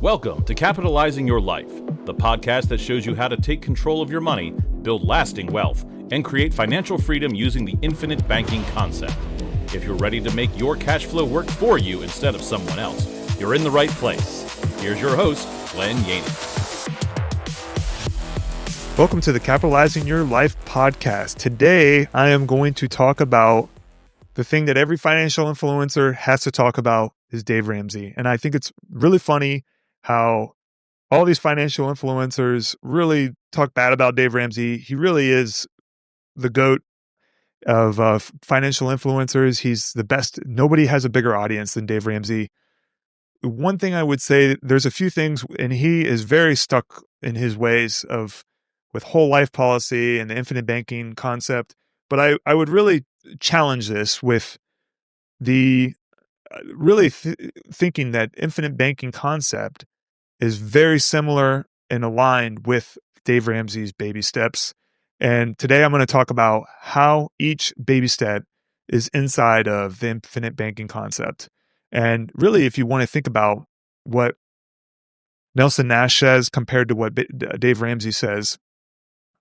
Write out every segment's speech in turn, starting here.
Welcome to Capitalizing Your Life, the podcast that shows you how to take control of your money, build lasting wealth, and create financial freedom using the infinite banking concept. If you're ready to make your cash flow work for you instead of someone else, you're in the right place. Here's your host, Glenn Yaney. Welcome to the Capitalizing Your Life podcast. Today, I am going to talk about the thing that every financial influencer has to talk about is Dave Ramsey. And I think it's really funny how all these financial influencers really talk bad about Dave Ramsey. He really is the GOAT of financial influencers. He's the best. Nobody has a bigger audience than Dave Ramsey. One thing I would say, there's a few things, and he is very stuck in his ways with whole life policy and the infinite banking concept. But I would really challenge this with the thinking that infinite banking concept is very similar and aligned with Dave Ramsey's baby steps. And today I'm going to talk about how each baby step is inside of the infinite banking concept. And really, if you want to think about what Nelson Nash says compared to what Dave Ramsey says,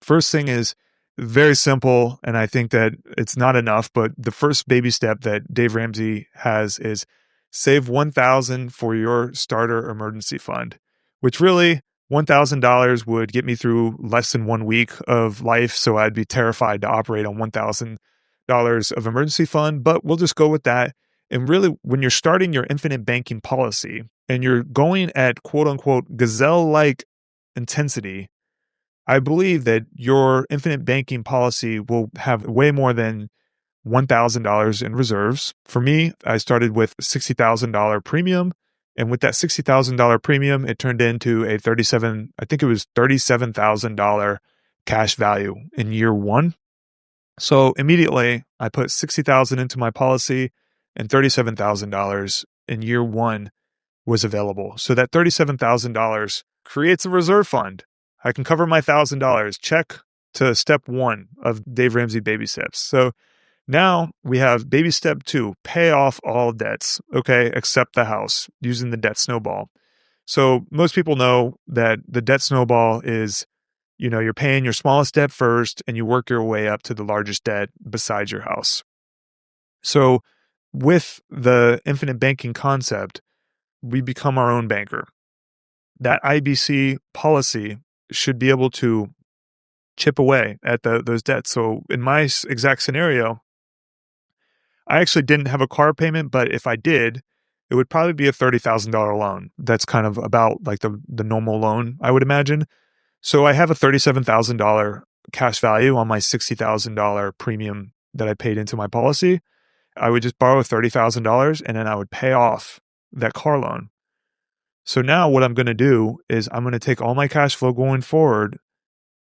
first thing is very simple, and I think that it's not enough, but the first baby step that Dave Ramsey has is save $1,000 for your starter emergency fund, which really $1,000 would get me through less than 1 week of life, so I'd be terrified to operate on $1,000 of emergency fund, but we'll just go with that. And really, when you're starting your infinite banking policy and you're going at quote-unquote gazelle-like intensity, I believe that your infinite banking policy will have way more than $1,000 in reserves. For me, I started with $60,000 premium. And with that $60,000 premium, it turned into a $37,000 cash value in year one. So immediately I put $60,000 into my policy and $37,000 in year one was available. So that $37,000 creates a reserve fund. I can cover my $1,000. Check to step one of Dave Ramsey baby steps. So now we have baby step 2, pay off all debts, okay, except the house, using the debt snowball. So most people know that the debt snowball is, you're paying your smallest debt first and you work your way up to the largest debt besides your house. So with the infinite banking concept, we become our own banker. That IBC policy should be able to chip away at those debts. So in my exact scenario, I actually didn't have a car payment, but if I did, it would probably be a $30,000 loan. That's kind of about like the normal loan, I would imagine. So I have a $37,000 cash value on my $60,000 premium that I paid into my policy. I would just borrow $30,000 and then I would pay off that car loan. So now what I'm going to do is I'm going to take all my cash flow going forward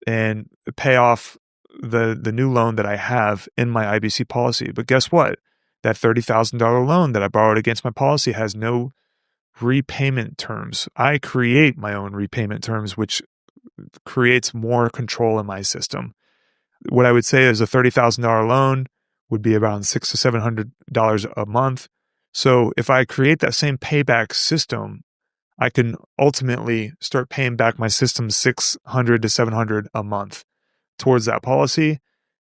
and pay off the new loan that I have in my IBC policy. But guess what? That $30,000 loan that I borrowed against my policy has no repayment terms. I create my own repayment terms, which creates more control in my system. What I would say is a $30,000 loan would be around $600 to $700 a month. So if I create that same payback system, I can ultimately start paying back my system $600 to $700 a month towards that policy.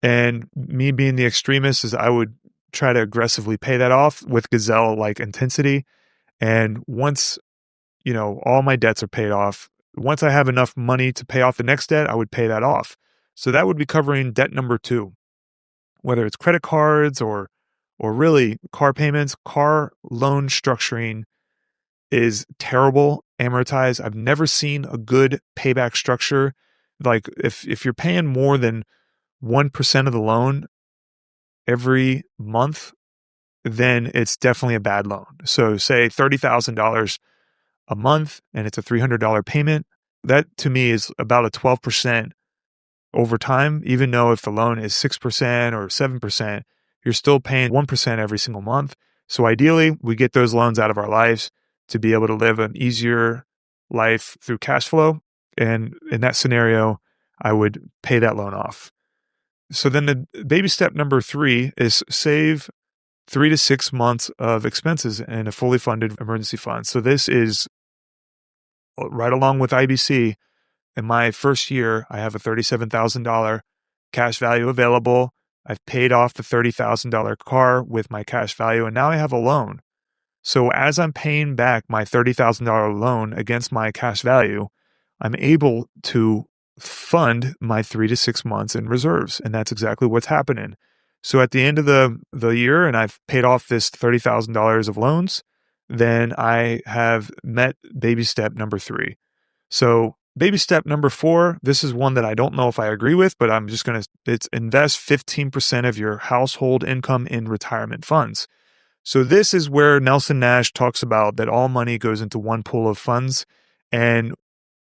And me being the extremist is I would try to aggressively pay that off with gazelle-like intensity. And once, all my debts are paid off, once I have enough money to pay off the next debt, I would pay that off. So that would be covering debt number 2, whether it's credit cards or really car payments. Car loan structuring is terrible, amortized. I've never seen a good payback structure. Like if you're paying more than 1% of the loan every month, then it's definitely a bad loan. So say $30,000 a month and it's a $300 payment. That to me is about a 12% over time. Even though if the loan is 6% or 7%, you're still paying 1% every single month. So ideally, we get those loans out of our lives to be able to live an easier life through cash flow. And in that scenario, I would pay that loan off. So then the baby step number 3 is save 3 to 6 months of expenses in a fully funded emergency fund. So this is right along with IBC. In my first year, I have a $37,000 cash value available. I've paid off the $30,000 car with my cash value, and now I have a loan. So as I'm paying back my $30,000 loan against my cash value, I'm able to fund my 3 to 6 months in reserves. And that's exactly what's happening. So at the end of the year, and I've paid off this $30,000 of loans, then I have met baby step number 3. So baby step number 4, this is one that I don't know if I agree with, but I'm just going to, it's invest 15% of your household income in retirement funds. So this is where Nelson Nash talks about that all money goes into one pool of funds, and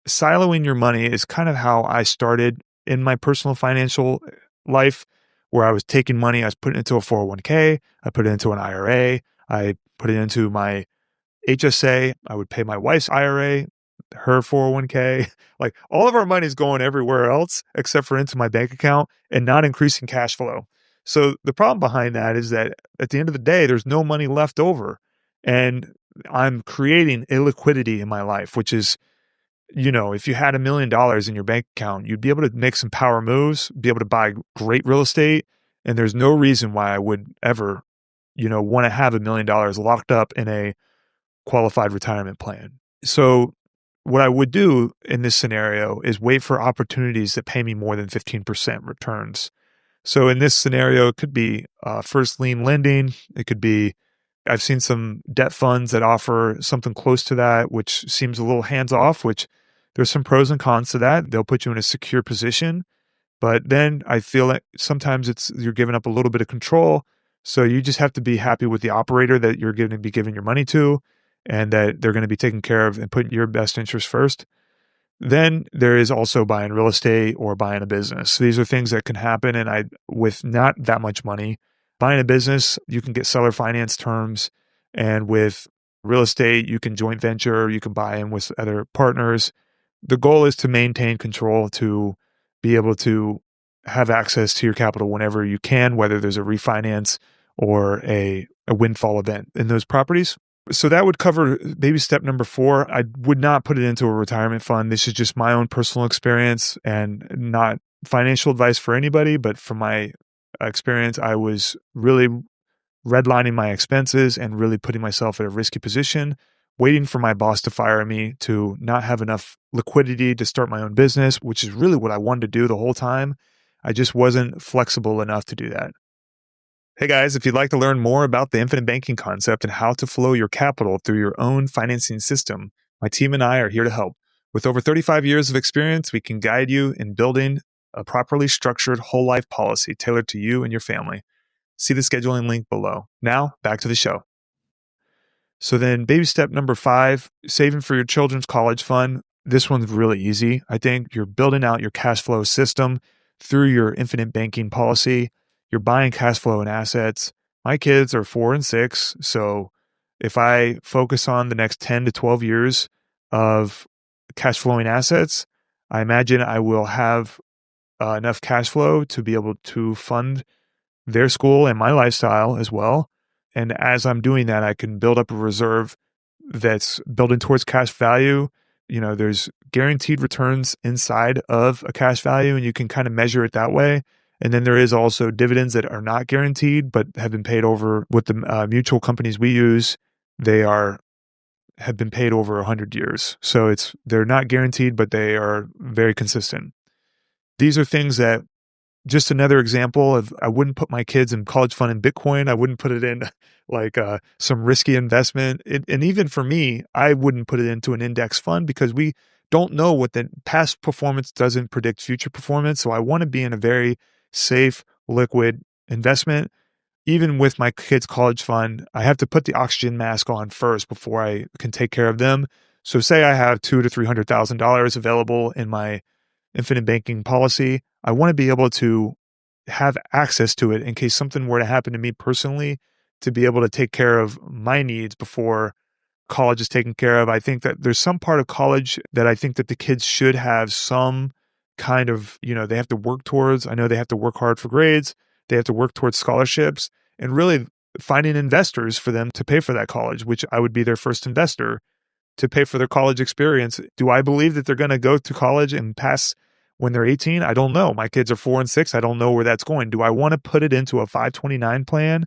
siloing your money is kind of how I started in my personal financial life, where I was taking money, I was putting it into a 401k, I put it into an IRA, I put it into my HSA, I would pay my wife's IRA, her 401k, like all of our money is going everywhere else except for into my bank account and not increasing cash flow. So the problem behind that is that at the end of the day, there's no money left over. And I'm creating illiquidity in my life, which is, if you had $1 million in your bank account, you'd be able to make some power moves, be able to buy great real estate. And there's no reason why I would ever, want to have $1 million locked up in a qualified retirement plan. So what I would do in this scenario is wait for opportunities that pay me more than 15% returns. So in this scenario, it could be first lien lending. It could be, I've seen some debt funds that offer something close to that, which seems a little hands off, which there's some pros and cons to that. They'll put you in a secure position. But then I feel like sometimes you're giving up a little bit of control. So you just have to be happy with the operator that you're going to be giving your money to, and that they're going to be taken care of and put your best interest first. Then there is also buying real estate or buying a business. These are things that can happen. And with not that much money, buying a business, you can get seller finance terms. And with real estate, you can joint venture, you can buy in with other partners. The goal is to maintain control, to be able to have access to your capital whenever you can, whether there's a refinance or a windfall event in those properties. So that would cover baby step number 4. I would not put it into a retirement fund. This is just my own personal experience and not financial advice for anybody. But from my experience, I was really redlining my expenses and really putting myself in a risky position, waiting for my boss to fire me, to not have enough liquidity to start my own business, which is really what I wanted to do the whole time. I just wasn't flexible enough to do that. Hey guys, if you'd like to learn more about the infinite banking concept and how to flow your capital through your own financing system, my team and I are here to help. With over 35 years of experience, we can guide you in building a properly structured whole life policy tailored to you and your family. See the scheduling link below. Now, back to the show. So then baby step number 5, saving for your children's college fund. This one's really easy. I think you're building out your cash flow system through your infinite banking policy. You're buying cash flow and assets. My kids are 4 and 6. So if I focus on the next 10 to 12 years of cash flowing assets, I imagine I will have enough cash flow to be able to fund their school and my lifestyle as well. And as I'm doing that, I can build up a reserve that's building towards cash value. There's guaranteed returns inside of a cash value, and you can kind of measure it that way. And then there is also dividends that are not guaranteed, but have been paid over with the mutual companies we use. Have been paid over 100 years. So they're not guaranteed, but they are very consistent. These are things that, just another example of, I wouldn't put my kids in college fund in Bitcoin. I wouldn't put it in like some risky investment. And even for me, I wouldn't put it into an index fund because we don't know what the past performance doesn't predict future performance. So I want to be in a very safe, liquid investment. Even with my kids' college fund, I have to put the oxygen mask on first before I can take care of them. So say I have $200,000 to $300,000 available in my infinite banking policy. I want to be able to have access to it in case something were to happen to me personally, to be able to take care of my needs before college is taken care of. I think that there's some part of college that I think that the kids should have some kind of, they have to work towards. I know they have to work hard for grades. They have to work towards scholarships, and really finding investors for them to pay for that college, which I would be their first investor. to pay for their college experience. Do I believe that they're going to go to college and pass when they're 18? I don't know. My kids are 4 and 6. I don't know where that's going. Do I want to put it into a 529 plan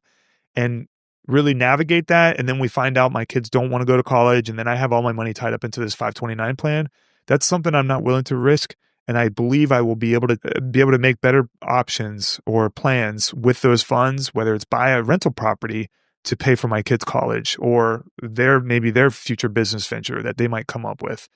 and really navigate that? And then we find out my kids don't want to go to college, and then I have all my money tied up into this 529 plan. That's something I'm not willing to risk. And I believe I will be able to make better options or plans with those funds, whether it's buy a rental property to pay for my kids' college or maybe their future business venture that they might come up with.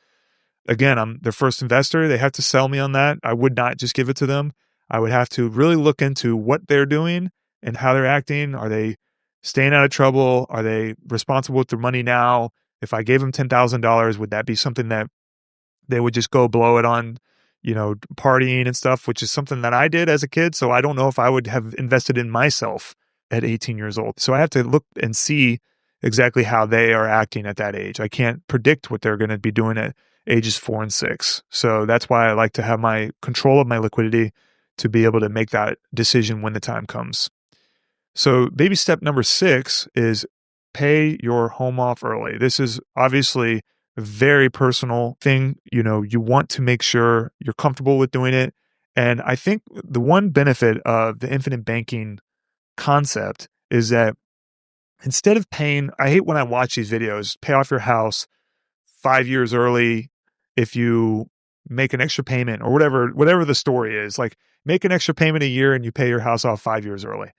Again, I'm their first investor. They have to sell me on that. I would not just give it to them. I would have to really look into what they're doing and how they're acting. Are they staying out of trouble? Are they responsible with their money now? If I gave them $10,000, would that be something that they would just go blow it on, partying and stuff, which is something that I did as a kid. So I don't know if I would have invested in myself at 18 years old. So I have to look and see exactly how they are acting at that age. I can't predict what they're going to be doing at ages 4 and 6. So that's why I like to have my control of my liquidity to be able to make that decision when the time comes. So baby step number 6 is pay your home off early. This is obviously a very personal thing. You want to make sure you're comfortable with doing it. And I think the one benefit of the infinite banking concept is that instead of paying, I hate when I watch these videos, pay off your house 5 years early if you make an extra payment or whatever the story is, like make an extra payment a year and you pay your house off 5 years early.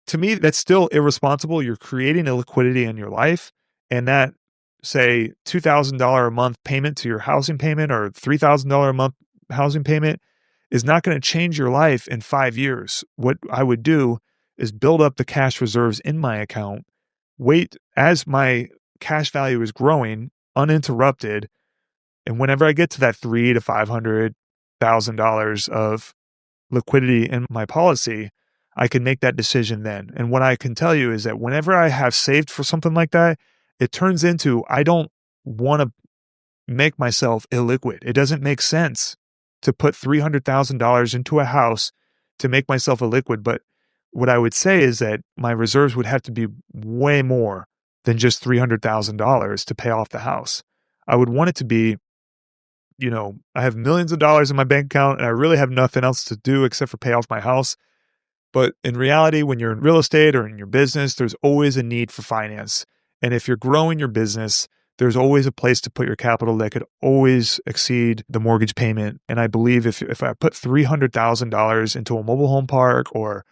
To me, that's still irresponsible. You're creating a liquidity in your life, and that, say, $2,000 a month payment to your housing payment or $3,000 a month housing payment is not going to change your life in 5 years. What I would do is build up the cash reserves in my account, wait as my cash value is growing uninterrupted, and whenever I get to that $300,000 to $500,000 of liquidity in my policy, I can make that decision then. And what I can tell you is that whenever I have saved for something like that, it turns into I don't want to make myself illiquid. It doesn't make sense to put $300,000 into a house to make myself illiquid. But what I would say is that my reserves would have to be way more than just $300,000 to pay off the house. I would want it to be, I have millions of dollars in my bank account and I really have nothing else to do except for pay off my house. But in reality, when you're in real estate or in your business, there's always a need for finance. And if you're growing your business, there's always a place to put your capital that could always exceed the mortgage payment. And I believe if I put $300,000 into a mobile home park or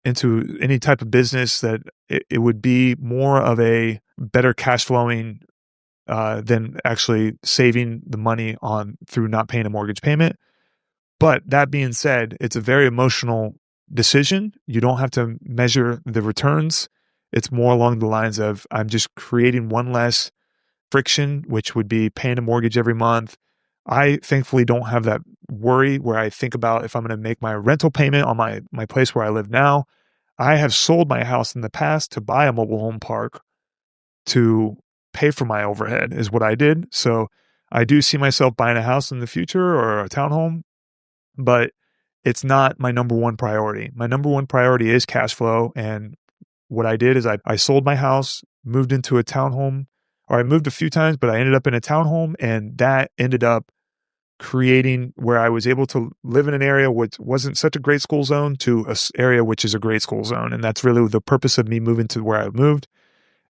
into any type of business, that it would be more of a better cash flowing than actually saving the money through not paying a mortgage payment. But that being said, it's a very emotional decision. You don't have to measure the returns. It's more along the lines of I'm just creating one less friction, which would be paying a mortgage every month. I thankfully don't have that worry where I think about if I'm going to make my rental payment on my place where I live now. I have sold my house in the past to buy a mobile home park to pay for my overhead is what I did. So I do see myself buying a house in the future or a townhome, but it's not my number one priority. My number one priority is cash flow. And what I did is I sold my house, moved into a townhome, or I moved a few times, but I ended up in a townhome, and that ended up creating where I was able to live in an area which wasn't such a great school zone to an area which is a great school zone. And that's really the purpose of me moving to where I moved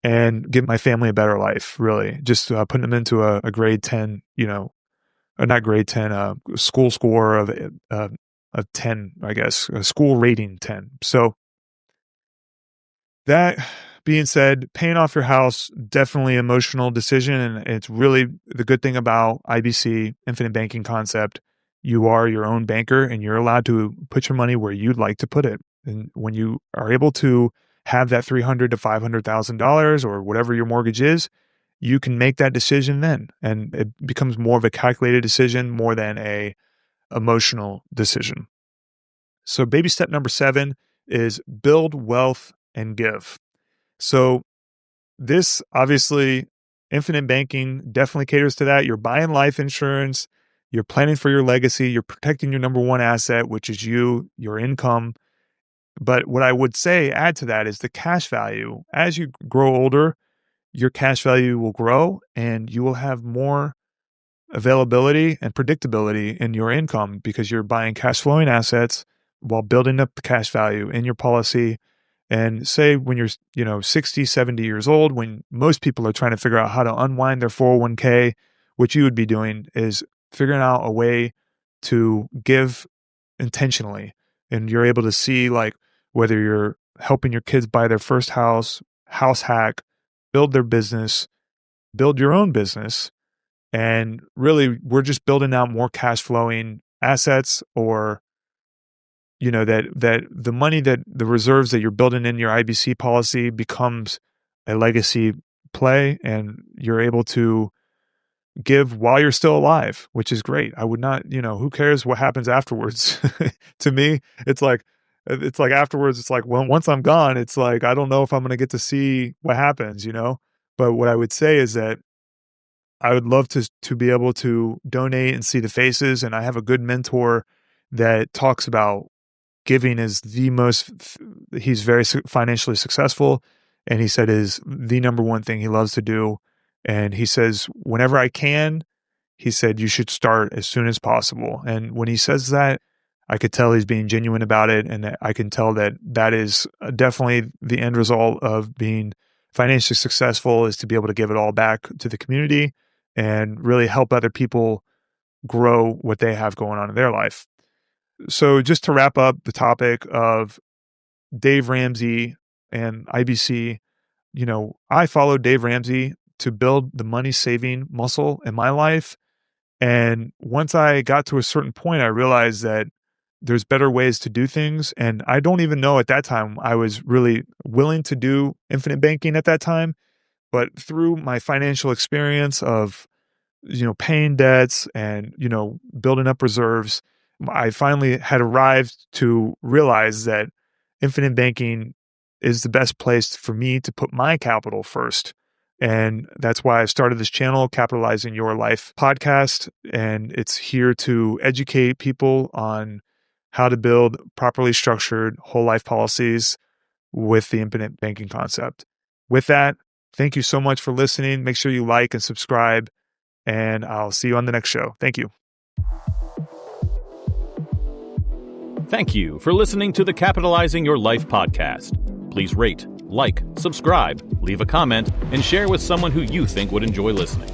and give my family a better life, really. Just putting them into a grade 10, not grade 10, school score of 10, I guess, a school rating 10. So that being said, paying off your house, definitely emotional decision. And it's really the good thing about IBC, infinite banking concept. You are your own banker and you're allowed to put your money where you'd like to put it. And when you are able to have that $300,000 to $500,000 or whatever your mortgage is, you can make that decision then. And it becomes more of a calculated decision more than a emotional decision. So baby step number 7 is build wealth and give. So this obviously infinite banking definitely caters to that. You're buying life insurance, you're planning for your legacy, you're protecting your number one asset, which is your income. But what I would say add to that is the cash value. As you grow older, your cash value will grow and you will have more availability and predictability in your income because you're buying cash flowing assets while building up the cash value in your policy. And say when you're 60, 70 years old, when most people are trying to figure out how to unwind their 401k, what you would be doing is figuring out a way to give intentionally. And you're able to see like whether you're helping your kids buy their first house hack, build their business, build your own business. And really, we're just building out more cash flowing assets, or that the money, that the reserves that you're building in your IBC policy becomes a legacy play, and you're able to give while you're still alive, which is great. I would not, who cares what happens afterwards? To me, it's like afterwards, it's like, well, once I'm gone, it's like, I don't know if I'm going to get to see what happens, But what I would say is that I would love to be able to donate and see the faces. And I have a good mentor that talks about giving is he's very financially successful. And he said is the number one thing he loves to do. And he says, whenever I can, he said, you should start as soon as possible. And when he says that, I could tell he's being genuine about it. And I can tell that is definitely the end result of being financially successful, is to be able to give it all back to the community and really help other people grow what they have going on in their life. So just to wrap up the topic of Dave Ramsey and IBC, I followed Dave Ramsey to build the money saving muscle in my life. And once I got to a certain point, I realized that there's better ways to do things. And I don't even know at that time I was really willing to do infinite banking at that time. But through my financial experience of, paying debts and, building up reserves, I finally had arrived to realize that infinite banking is the best place for me to put my capital first. And that's why I started this channel, Capitalizing Your Life podcast. And it's here to educate people on how to build properly structured whole life policies with the infinite banking concept. With that, thank you so much for listening. Make sure you like and subscribe, and I'll see you on the next show. Thank you. Thank you for listening to the Capitalizing Your Life podcast. Please rate, like, subscribe, leave a comment, and share with someone who you think would enjoy listening.